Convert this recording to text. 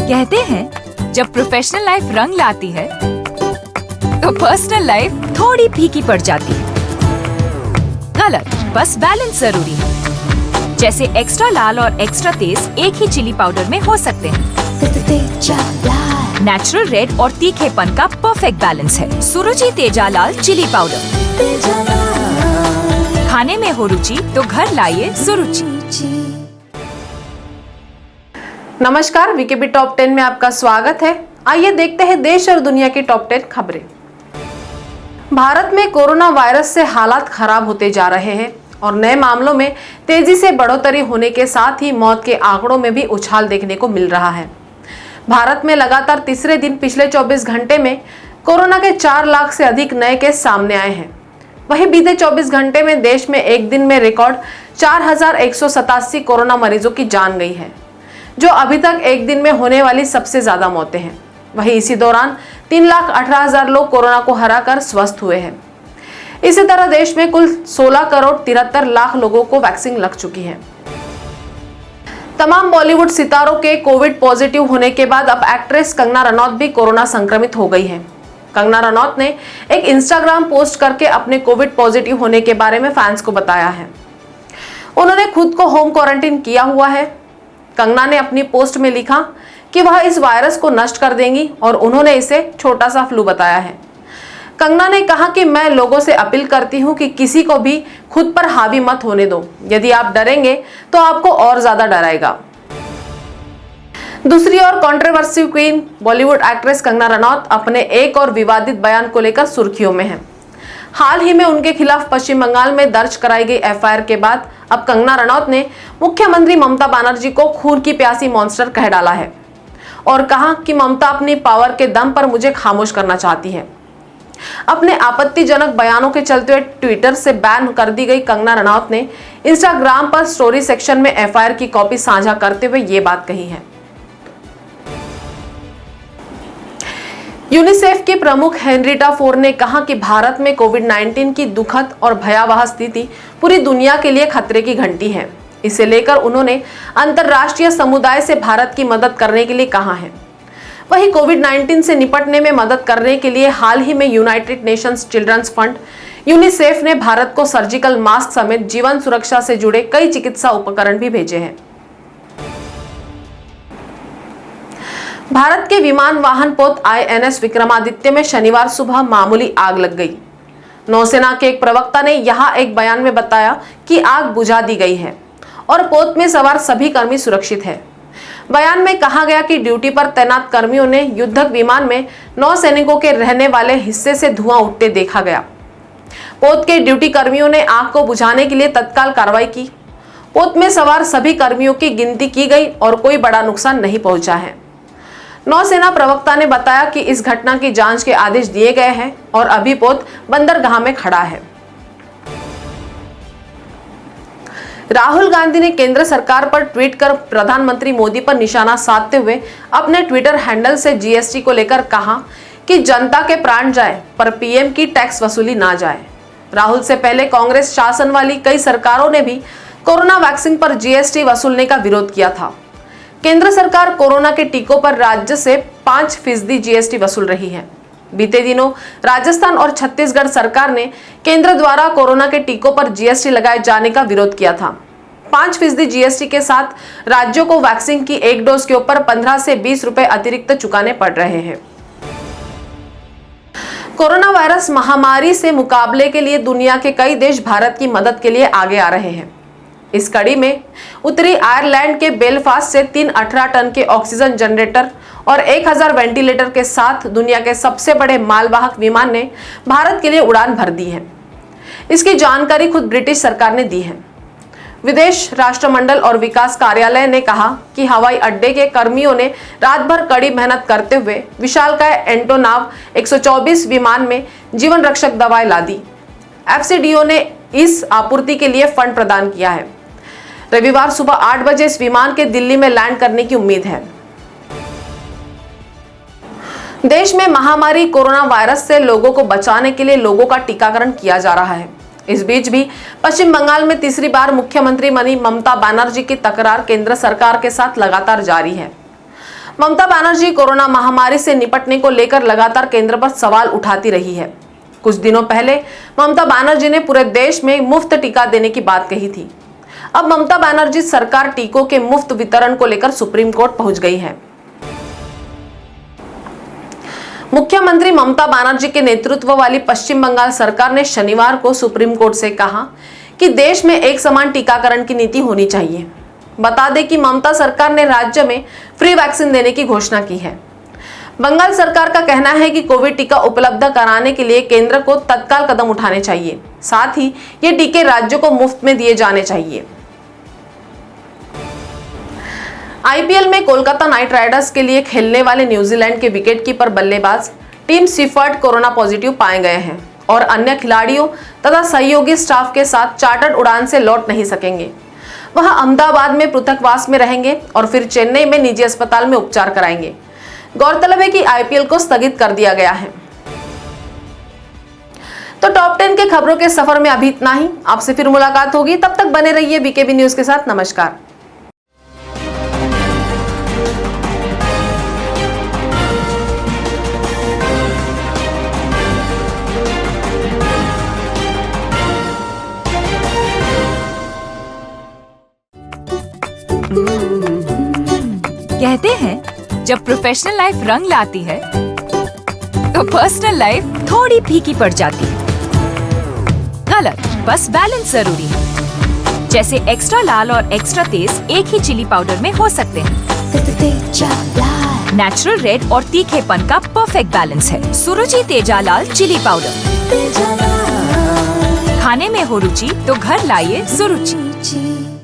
कहते हैं जब प्रोफेशनल लाइफ रंग लाती है तो पर्सनल लाइफ थोड़ी फीकी पड़ जाती है। गलत, बस बैलेंस जरूरी है। जैसे एक्स्ट्रा लाल और एक्स्ट्रा तेज एक ही चिली पाउडर में हो सकते हैं। नेचुरल रेड और तीखेपन का परफेक्ट बैलेंस है सुरुचि तेजा लाल चिली पाउडर। खाने में हो रुचि तो घर लाइए सुरुचि। नमस्कार, वीकेबी टॉप 10 में आपका स्वागत है। आइए देखते हैं देश और दुनिया की टॉप 10 खबरें। भारत में कोरोना वायरस से हालात खराब होते जा रहे हैं और नए मामलों में तेजी से बढ़ोतरी होने के साथ ही मौत के आंकड़ों में भी उछाल देखने को मिल रहा है। भारत में लगातार तीसरे दिन पिछले 24 घंटे में कोरोना के 4 लाख से अधिक नए केस सामने आए हैं। वहीं बीते 24 घंटे में देश में एक दिन में रिकॉर्ड 4187 कोरोना मरीजों की जान गई है, जो अभी तक एक दिन में होने वाली सबसे ज्यादा मौतें हैं। वहीं इसी दौरान 3,18,000 लोग कोरोना को हराकर स्वस्थ हुए हैं। इसी तरह देश में कुल 16,73,00,000 लोगों को वैक्सीन लग चुकी है। तमाम बॉलीवुड सितारों के कोविड पॉजिटिव होने के बाद अब एक्ट्रेस कंगना रनौत भी कोरोना संक्रमित हो गई है। कंगना रनौत ने एक इंस्टाग्राम पोस्ट करके अपने कोविड पॉजिटिव होने के बारे में फैंस को बताया है। उन्होंने खुद को होम क्वारंटाइन किया हुआ है। कंगना ने अपनी पोस्ट में लिखा कि वह इस वायरस को नष्ट कर देंगी और उन्होंने इसे छोटा सा फ्लू बताया है। कंगना ने कहा कि मैं लोगों से अपील करती हूं कि किसी को भी खुद पर हावी मत होने दो। यदि आप डरेंगे तो आपको और ज्यादा डराएगा। दूसरी ओर controversy queen Bollywood actress Kangana Ranaut अपने एक और विवादित बयान को लेकर सुर्खियों में है। हाल ही में उनके खिलाफ पश्चिम बंगाल में दर्ज कराई गई एफआईआर के बाद अब कंगना रनौत ने मुख्यमंत्री ममता बनर्जी को खून की प्यासी मॉन्स्टर कह डाला है और कहा कि ममता अपनी पावर के दम पर मुझे खामोश करना चाहती है। अपने आपत्तिजनक बयानों के चलते हुए ट्विटर से बैन कर दी गई कंगना रनौत ने इंस्टाग्राम पर स्टोरी सेक्शन में एफआईआर की कॉपी साझा करते हुए ये बात कही है। यूनिसेफ की प्रमुख हेनरिटा फोर ने कहा कि भारत में कोविड-19 की दुखद और भयावह स्थिति पूरी दुनिया के लिए खतरे की घंटी है। इसे लेकर उन्होंने अंतर्राष्ट्रीय समुदाय से भारत की मदद करने के लिए कहा है। वहीं कोविड-19 से निपटने में मदद करने के लिए हाल ही में united nations children's fund UNICEF ने भारत को सर्जिकल मास्क समेत जीवन सुरक्षा से जुड़े कई चिकित्सा उपकरण भी भेजे हैं। भारत के विमान वाहन पोत INS विक्रमादित्य में शनिवार सुबह मामूली आग लग गई। नौसेना के एक प्रवक्ता ने यहां एक बयान में बताया कि आग बुझा दी गई है और पोत में सवार सभी कर्मी सुरक्षित है। बयान में कहा गया कि ड्यूटी पर तैनात कर्मियों ने युद्धक विमान में नौसैनिकों के रहने वाले हिस्से से धुआं उठते देखा गया। पोत के ड्यूटी कर्मियों ने आग को बुझाने के लिए तत्काल कार्रवाई की। पोत में सवार सभी कर्मियों की गिनती की गई और कोई बड़ा नुकसान नहीं पहुंचा है। नौसेना प्रवक्ता ने बताया कि इस घटना की जांच के आदेश दिए गए हैं और अभी पोत बंदरगाह में खड़ा है। राहुल गांधी ने केंद्र सरकार पर ट्वीट कर प्रधानमंत्री मोदी पर निशाना साधते हुए अपने ट्विटर हैंडल से जीएसटी को लेकर कहा कि जनता के प्राण जाए पर पीएम की टैक्स वसूली ना जाए। राहुल से पहले कांग्रेस शासन वाली कई सरकारों ने भी कोरोना वैक्सीन पर जीएसटी वसूलने का विरोध किया था। केंद्र सरकार कोरोना के टीकों पर राज्य से 5% जीएसटी वसूल रही है। बीते दिनों राजस्थान और छत्तीसगढ़ सरकार ने केंद्र द्वारा कोरोना के टीकों पर जीएसटी लगाए जाने का विरोध किया था। 5% जीएसटी के साथ राज्यों को वैक्सीन की एक डोज के ऊपर 15 से 20 रुपए अतिरिक्त चुकाने पड़ रहे हैं। कोरोना वायरस महामारी से मुकाबले के लिए दुनिया के कई देश भारत की मदद के लिए आगे आ रहे हैं। इस कड़ी में उत्तरी आयरलैंड के बेलफास्ट से 3 18 टन के ऑक्सीजन जनरेटर और 1000 वेंटिलेटर के साथ दुनिया के सबसे बड़े मालवाहक विमान ने भारत के लिए उड़ान भर दी है। इसकी जानकारी खुद ब्रिटिश सरकार ने दी है। विदेश राष्ट्रमंडल और विकास कार्यालय ने कहा कि हवाई अड्डे के कर्मियों ने रात भर कड़ी मेहनत करते हुए विशालकाय एंटोनॉव 124 विमान में जीवन रक्षक दवाएं ला दी। FCDO ने इस आपूर्ति के लिए फंड प्रदान किया है। रविवार सुबह 8 बजे इस विमान के दिल्ली में लैंड करने की उम्मीद है। देश में महामारी कोरोना वायरस से लोगों को बचाने के लिए लोगों का टीकाकरण किया जा रहा है। इस बीच भी पश्चिम बंगाल में तीसरी बार मुख्यमंत्री बनी ममता बनर्जी की तकरार केंद्र सरकार के साथ लगातार जारी है। ममता बनर्जी कोरोना महामारी से निपटने को लेकर लगातार केंद्र पर सवाल उठाती रही है। कुछ दिनों पहले ममता बनर्जी ने पूरे देश में मुफ्त टीका देने की बात कही थी। अब ममता बनर्जी सरकार टीकों के मुफ्त वितरण को लेकर सुप्रीम कोर्ट पहुंच गई है। मुख्यमंत्री ममता बनर्जी के नेतृत्व वाली पश्चिम बंगाल सरकार ने शनिवार को सुप्रीम कोर्ट से कहा कि देश में एक समान टीकाकरण की नीति होनी चाहिए। बता दें कि ममता सरकार ने राज्य में फ्री वैक्सीन देने की घोषणा की है। बंगाल सरकार का कहना है कि कोविड टीका उपलब्ध कराने के लिए केंद्र को तत्काल कदम उठाने चाहिए, साथ ही ये टीके राज्यों को मुफ्त में दिए जाने चाहिए। आईपीएल में कोलकाता नाइट राइडर्स के लिए खेलने वाले न्यूजीलैंड के विकेटकीपर बल्लेबाज टिम सीफर्ट कोरोना पॉजिटिव पाए गए हैं और अन्य खिलाड़ियों तथा सहयोगी स्टाफ के साथ चार्टर्ड उड़ान से लौट नहीं सकेंगे। वह अहमदाबाद में पृथकवास में रहेंगे और फिर चेन्नई में निजी अस्पताल में उपचार कराएंगे। गौरतलब है कि आईपीएल को स्थगित कर दिया गया है। तो टॉप 10 के खबरों के सफर में अभी इतना ही। आपसे फिर मुलाकात होगी, तब तक बने रहिए बीकेबी न्यूज के साथ। नमस्कार। कहते हैं जब प्रोफेशनल लाइफ रंग लाती है तो पर्सनल लाइफ थोड़ी फीकी पड़ जाती है। गलत, बस बैलेंस जरूरी है। जैसे एक्स्ट्रा लाल और एक्स्ट्रा तेज एक ही चिली पाउडर में हो सकते हैं। नेचुरल रेड और तीखेपन का परफेक्ट बैलेंस है सुरुचि तेजा लाल चिली पाउडर। खाने में हो रुचि तो घर लाइए सुरुचि।